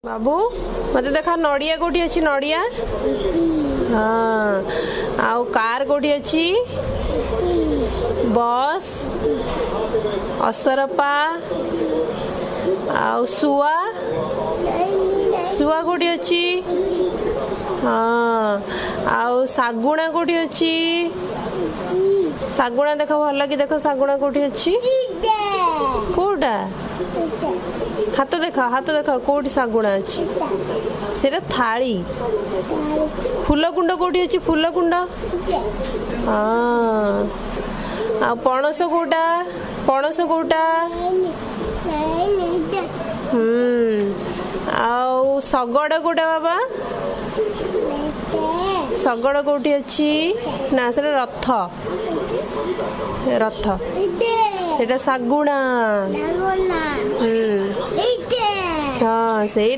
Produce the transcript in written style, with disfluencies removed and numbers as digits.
बाबू मत देखा नड़िया कोठी अच्छी नड़िया हाँ आउ कार कोठी अच्छी बस असरपा आउ सुआ सुआ कोठी अच्छी हाँ आउ सागुणा कोठी अच्छी सागुणा देख भल कि देख सागुणा कोठी अच्छी कोटा हाथ देख कोठी सागुणा अच्छी सेटा थाली फूल कुंड कोठी अच्छी फूल कुंड हाँ आ पणस कोटा पणस कोटा आउ शगड़ कोटा बाबा शगड़ कोठी अच्छी ना से रथ रथ सेटा सागुणा हाँ सेटा